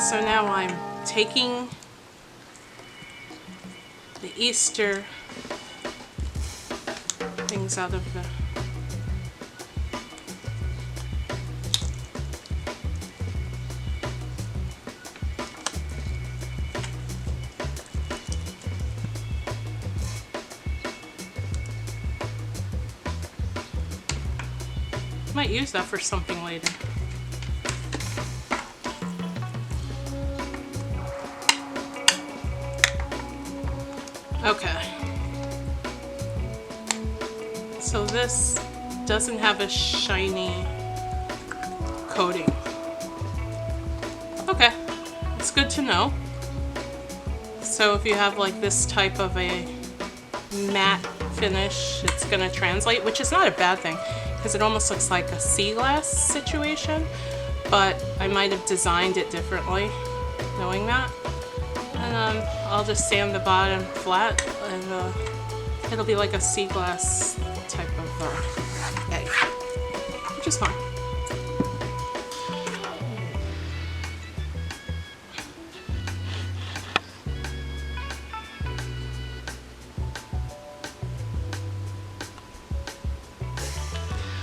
So now I'm taking the Easter things out of the might use that for something later. Okay, so this doesn't have a shiny coating. Okay, it's good to know. So if you have like this type of a matte finish, it's gonna translate, which is not a bad thing because it almost looks like a sea glass situation, but I might have designed it differently knowing that. And I'll just sand the bottom flat and it'll be like a sea glass type of egg, which is fine.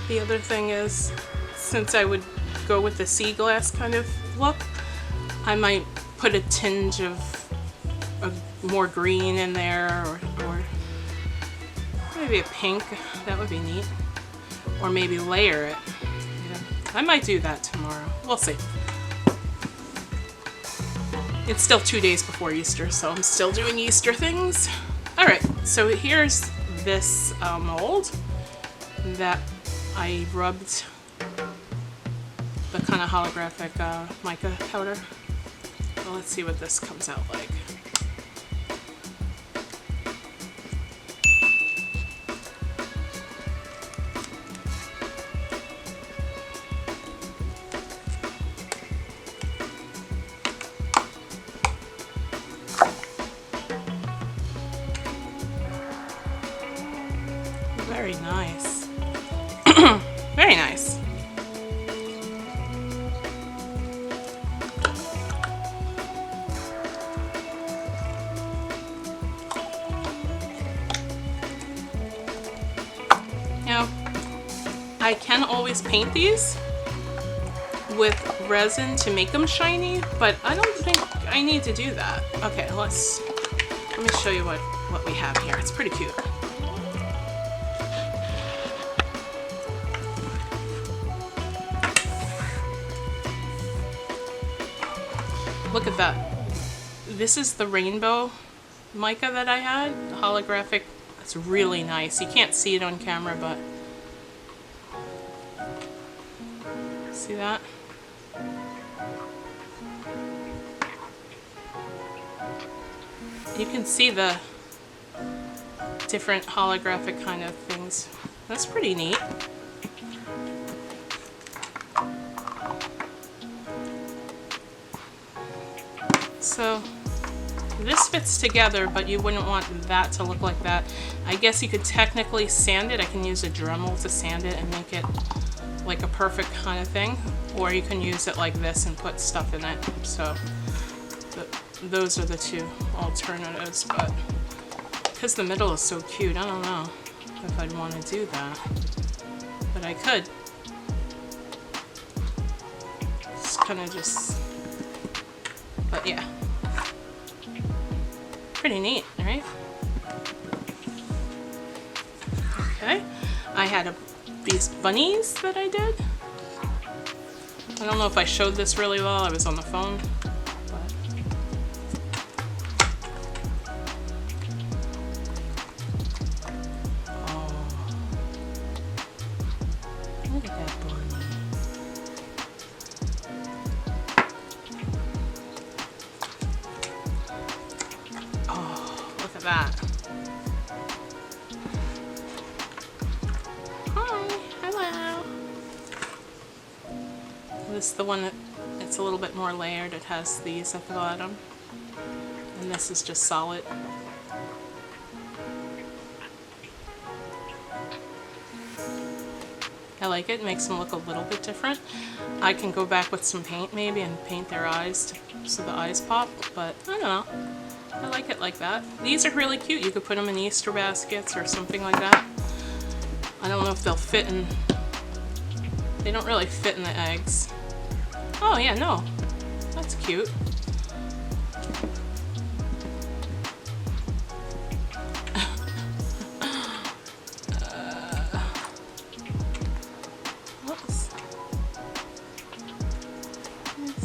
The other thing is, since I would go with the sea glass kind of look, I might put a tinge of more green in there, or maybe a pink. That would be neat. Or maybe layer it. Yeah. I might do that tomorrow. We'll see. It's still 2 days before Easter, so I'm still doing Easter things. Alright, so here's this mold that I rubbed the kind of holographic mica powder. Well, let's see what this comes out like. very nice. Very nice. Now, I can always paint these with resin to make them shiny, but I don't think I need to do that. Okay, let me show you what we have here. It's pretty cute. Look at that. This is the rainbow mica that I had, the holographic. It's really nice. You can't see it on camera, but see that? You can see the different holographic kind of things. That's pretty neat. So this fits together, but you wouldn't want that to look like that. I guess you could technically sand it. I can use a Dremel to sand it and make it like a perfect kind of thing. Or you can use it like this and put stuff in it. So those are the two alternatives, but because the middle is so cute, I don't know if I'd want to do that. But I could. It's kind of just, but yeah. Pretty neat, right? Okay, I had these bunnies that I did. I don't know if I showed this really well. I was on the phone. But oh, look at that bunny. Oh, look at that. This is the one that it's a little bit more layered. It has these at the bottom, and this is just solid. I like it. It makes them look a little bit different. I can go back with some paint maybe and paint their eyes so the eyes pop, but I don't know. I like it like that. These are really cute. You could put them in Easter baskets or something like that. I don't know if they'll fit in. They don't really fit in the eggs. Oh yeah, no. That's cute. Let's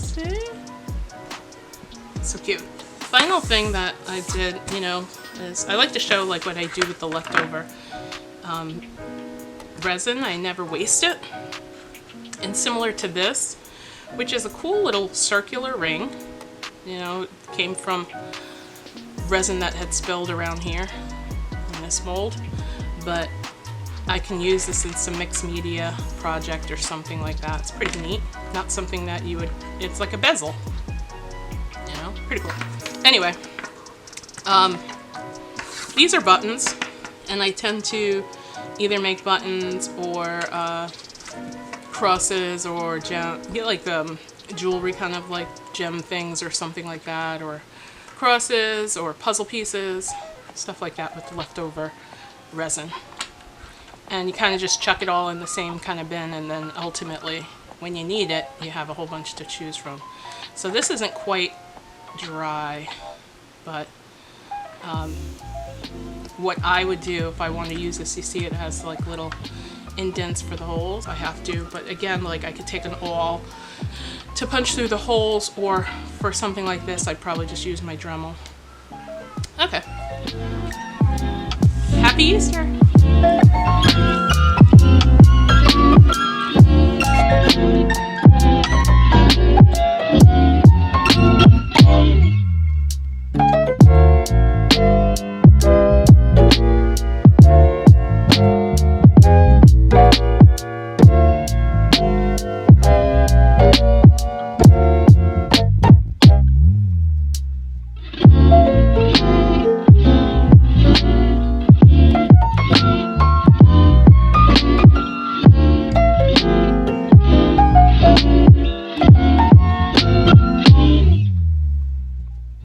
see. So cute. Final thing that I did, you know, is I like to show like what I do with the leftover resin. I never waste it. And similar to this, which is a cool little circular ring, you know, it came from resin that had spilled around here in this mold, but I can use this in some mixed media project or something like that. It's pretty neat. Not something that you would, it's like a bezel, you know, pretty cool. Anyway, these are buttons, and I tend to either make buttons or crosses or gem, like jewelry kind of like gem things or something like that, or crosses or puzzle pieces, stuff like that with leftover resin. And you kind of just chuck it all in the same kind of bin, and then ultimately when you need it you have a whole bunch to choose from. So this isn't quite dry, but what I would do if I want to use this, you see it has like little indents for the holes. I have to, but again, like I could take an awl to punch through the holes, or for something like this I'd probably just use my Dremel. Okay. Happy Easter!